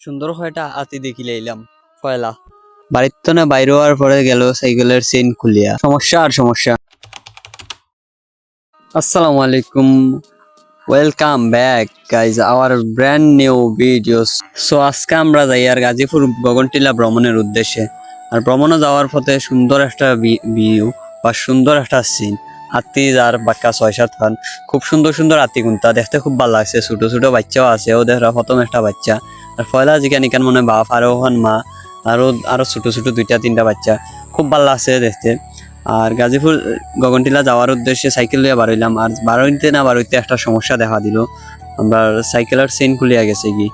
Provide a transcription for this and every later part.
সুন্দর একটা হাতি দেখি লাইলাম পয়লা বাড়ির তো না বাইরে হওয়ার পরে গেল সাইকেলের চেইন খুলিয়া সমস্যা আর সমস্যা। আসসালামু আলাইকুম, welcome back guys hour brand new videos. So আজকে আমরা যাই আর গাজীপুর গগনটিলা ভ্রমণের উদ্দেশ্যে। আর ভ্রমণে যাওয়ার পথে সুন্দর একটা ভিউ বা সুন্দর একটা সিন, হাতি আর বাক্কা ৬-৭ খান, খুব সুন্দর সুন্দর হাতি গুনতা দেখতে খুব ভালো লাগছে। ছোট ছোট বাচ্চাও আছে, ও দেখা প্রথম একটা বাচ্চা আর পয়লা জিকান ইকান মনে বাপ আরো ওখান মা আরো আরো ছোট ছোট ২-৩টা বাচ্চা, খুব ভালো লাগছে দেখতে। আর গাজীপুর গগনটিলা যাওয়ার উদ্দেশ্যে সাইকেল লিয়ে বারইলাম। আর বারইতে না বারইতে একটা সমস্যা দেখা দিল, আমরা সাইকেলের চেইন খুলিয়া গেছে কি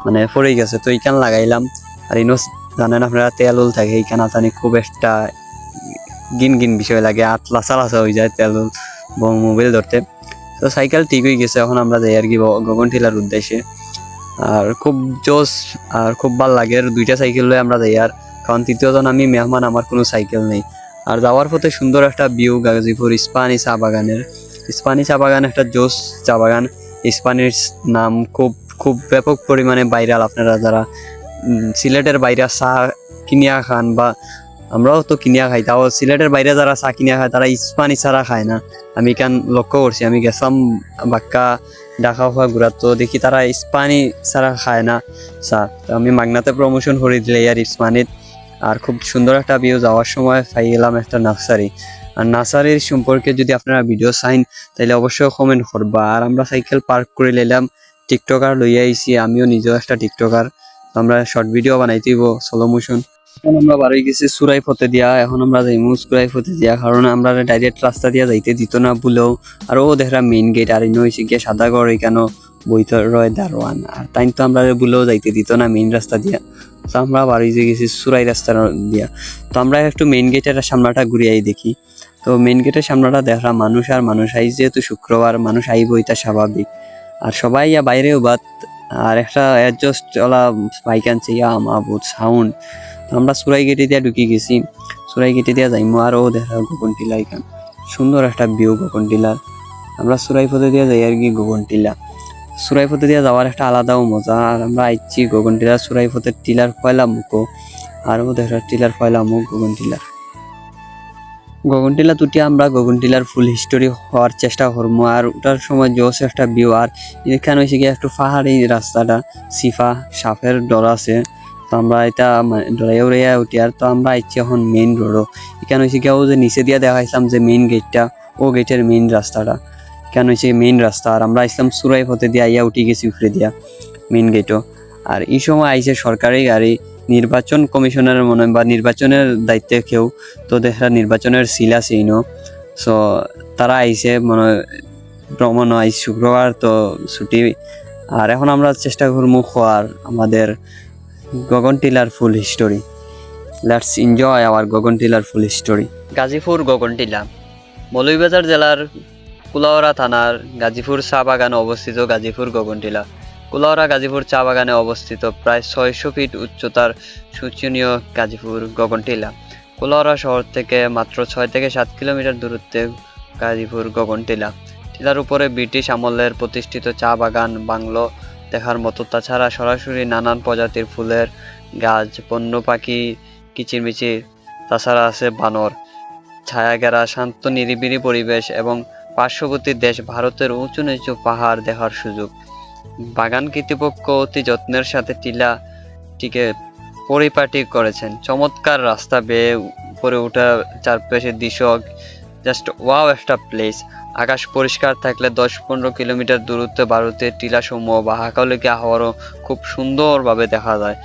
মানে পড়ে গেছে, তো এইখান লাগাইলাম। আর ইনো জানেন আপনারা তেল উল থাকে, এইখান আতানি খুব একটা গিন গিন বিষয় লাগে, হাত লাসা লাসা হয়ে যায় তেল মোবাইল ধরতে। তো সাইকেল ঠিক হয়ে গেছে, এখন আমরা যাই আর কি গগনটিলার উদ্দেশ্যে। আর খুব জোস আর খুব ভাল লাগে, আর 2টা সাইকেল লয়ে আমরা যাই। আর কারণ তৃতীয়জন আমি মেহমান, আমার কোনো সাইকেল নেই। আর যাওয়ার পথে সুন্দর একটা ভিউ গাজীপুর ইস্পাহানি চা বাগানের। ইস্পাহানি চা বাগান একটা জোস চা বাগান। ইস্পাহানির নাম খুব খুব ব্যাপক পরিমাণে ভাইরাল। আপনারা যারা সিলেটের বাইরে চা কিনিয়া খান, বা আমরাও তো কিনিয়া খাই, তাও সিলেটের বাইরে যারা চা কিনিয়া খায় তারা ইস্পাহানি ছাড়া খায় না। আমি কেন লক্ষ্য করছি, আমি গেছিলাম বাক্কা ঢাকা হওয়া ঘুরা, তো দেখি তারা ইস্পাহানি ছাড়া খায় না চা। তো আমি মাগনাতে প্রমোশন করে দিলে আর ইস্পাহানিত। আর খুব সুন্দর একটা ভিউ, যাওয়ার সময় পাই গেলাম একটা নার্সারি। আর নার্সারির সম্পর্কে যদি আপনারা ভিডিও চাইন তাহলে অবশ্যই কমেন্ট করবা। আর আমরা সাইকেল পার্ক করে নিলাম, টিকটকার লইয়া আইছি, আমিও নিজেও একটা টিকটকার। আমরা শর্ট ভিডিও বানাইতেইব স্লো মোশন। এখন আমরা বাড়ি গেছি সুরাই ফতে দিয়া, এখন আমরা যাইমু সুরাই ফতে দিয়া, কারণ আমরা ডাইরেক্ট রাস্তা দিয়া যাইতে দিত না বলেও। আর ও দেখা মেইন গেট, আর ইনো হয়েছে গিয়ে সাদাগড়, এখানে বইতে রয় দারোয়ান। আর তাই তো আমরা বলেও যাইতে দিত না মেইন রাস্তা দিয়া। তো আমরা বাড়ি যে গেছি সুরাই রাস্তা দিয়া। তো আমরা একটু মেইন গেটের সামনাটা ঘুরিয়াই দেখি। তো মেইন গেটের সামনাটা দেখলাম মানুষ আর মানুষ, আই যেহেতু শুক্রবার মানুষ আইব, এটা স্বাভাবিক। আর সবাই বাইরেও বাত, আর একটা অ্যাডজাস্ট চলা বাইক আনছে, ইয়া মাহবুদ সাউন্ড। তো আমরা সুরাই গেটে দিয়া ঢুকি গেছি, সুরাই গেটে দিয়া যাইমু। আর ও দেখা গগনটিলা, এখান সুন্দর একটা ভিউ গগনটিলার। আমরা সুরাই পথে দিয়া যাই আর কি গগনটিলা। সুরাই পথে দিয়া যাওয়ার একটা আলাদাও মজা। আর আমরা আইছি গগনটিলা সুরাই পথের টিলার পয়লা মুখো, আর ও দেখা টিলার পয়লা মুখ গগনটিলার। গগনটিলা তুটি আমরা গগনটিলার ফুল হিস্টোরি হওয়ার চেষ্টা করবো। আর ওটার সময় জোস একটা ভিউ। আর এখানে হয়েছে গিয়ে একটু পাহাড়ি রাস্তাটা, সিফা সাপের ডর আছে। তো আমরা এটা ডরাইয়া উড়াইয়া উঠি। আর তো আমরা আইছি এখন মেইন রোডও। এখানে হয়েছে গিয়ে ও যে নিচে দিয়া দেখাইছিলাম যে মেইন গেটটা, ও গেটের মেইন রাস্তাটা কেন হয়েছে মেইন রাস্তা। আর আমরা আসলাম সুরাই পথে দিয়া আইয়া উঠি গেছি উপরে দিয়া মেইন গেটও। আর এই সময় আইছে সরকারি গাড়ি, নির্বাচন কমিশনের মনে বা নির্বাচনের দায়িত্বে কেউ, তো দেখা নির্বাচনের সিল আছে ইনো। সো তারা আইছে মনে ভ্রমণ আইস শুক্রবার, তো ছুটি। আর এখন আমরা চেষ্টা করবো খোয়ার আমাদের গগনটিলার full history. Let's enjoy our গগনটিলার ফুল হিস্টোরি। গাজীপুর গগনটিলা মৌলভীবাজার জেলার কুলাউড়া থানার গাজীপুর চা বাগানে অবস্থিত গাজীপুর গগনটিলা। কুলাউড়া গাজীপুর চা বাগানে অবস্থিত প্রায় ৬০০ ফিট উচ্চতার শোচনীয় গাজীপুর গগনটিলা। কুলাউড়া শহর থেকে মাত্র ৬ থেকে ৭ কিলোমিটার দূরত্বে গাজীপুর গগনটিলা। টিলার উপরে ব্রিটিশ আমলের প্রতিষ্ঠিত চা বাগান বাংলো দেখার মতো। তাছাড়া সরাসরি নানান প্রজাতির ফুলের গাছ, বন্য পাখি কিচিরমিচির, তাছাড়া আছে বানর, ছায়াঘেরা শান্ত নিরিবিলি পরিবেশ এবং পার্শ্ববর্তী দেশ ভারতের উঁচু নিচু পাহাড় দেখার সুযোগ। বাগান কর্তৃপক্ষ অতি যত্নের সাথে টিলাটিকে পরিপাটি করেছেন। চমৎকার রাস্তা বেয়ে উপরে ওঠা, চারপাশের দৃশ্য জাস্ট ওয়াও একটা প্লেস। আকাশ পরিষ্কার থাকলে ১০-১৫ কিলোমিটার দূরত্বে ভারতের টিলাসমূহ বা হাকালুকি আহ্বারও খুব সুন্দরভাবে দেখা যায়।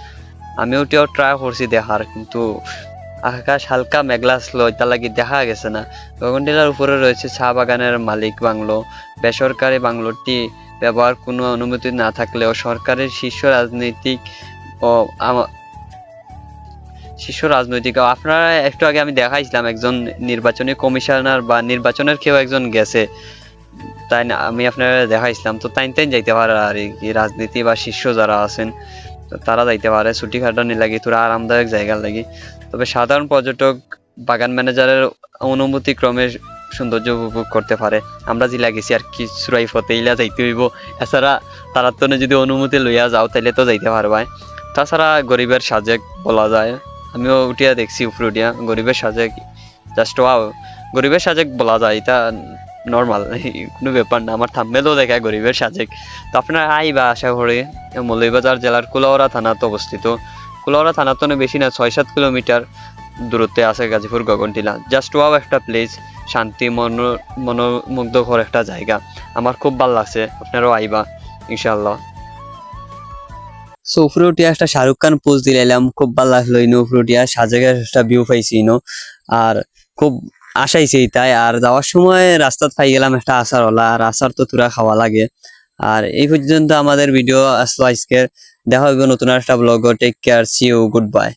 আমি ওটিও ট্রাই করছি দেখার, কিন্তু আকাশ হালকা মেঘলা ছিল, এটা লাগি দেখা গেছে না। গগনটিলার উপরে রয়েছে চা বাগানের মালিক বাংলো। বেসরকারি বাংলোটি ব্যবহার কোনো অনুমতি না থাকলেও সরকারের শীর্ষ রাজনৈতিক আপনারা একটু আগে আমি দেখাইছিলাম একজন নির্বাচনী কমিশনার বা নির্বাচনের কেউ একজন গেছে, তাই না আমি আপনারা দেখাইছিলাম। তো তাই যাইতে পারে আর কি, রাজনীতি বা শীর্ষ যারা আছেন তো তারা যাইতে পারে ছুটি খাটানি লাগি, তোরা আরামদায়ক জায়গা লাগি। তবে সাধারণ পর্যটক বাগান ম্যানেজারের অনুমতি ক্রমে সৌন্দর্য উপভোগ করতে পারে। আমরা জিলা গেছি আর কি সুরাই ফতে, ইলা যাইতে হইব। এছাড়া তারা তো যদি অনুমতি লইয়া যাও তাইলে তো যাইতে পারবাই। তাছাড়া গরিবের সাজেক বলা যায়, আমিও উঠিয়া দেখছি উপরে উঠিয়া গরিবের সাজেক, জাস্ট ওয়াও, গরিবের সাজেক বলা যায়, এটা নর্মাল কোনো ব্যাপার না। আমার থাম্বনেলও দেখায় গরিবের সাজেক। তো আপনারা আইবা আশা করি। মৌলভীবাজার জেলার কুলাউড়া থানাতে অবস্থিত। কুলাউড়া থানা তো বেশি না, 6-7 কিলোমিটার দূরত্বে আছে গাজীপুর গগনটিলা। জাস্ট ওয়াও একটা প্লেস, শান্তি মনোমুগ্ধকর একটা জায়গা। আমার খুব ভালো লাগছে, আপনারাও আইবা ইনশাআল্লাহ। সো উপরে উঠিয়া একটা শাহরুখ খান পোজ দিলাম, খুব ভালো লাগলো। ইনো উপরে উঠিয়া সাজেকের একটা ভিউ পাইছি ইনো, আর খুব আশাইছি তাই। আর যাওয়ার সময় রাস্তাত পাই গেলাম একটা আচার ওলা, আর আচার তো তুরা খাওয়া লাগে। আর এই পর্যন্ত আমাদের ভিডিও আসলো আজকের। দেখা হইব নতুন একটা blog. Take care, see you, good bye.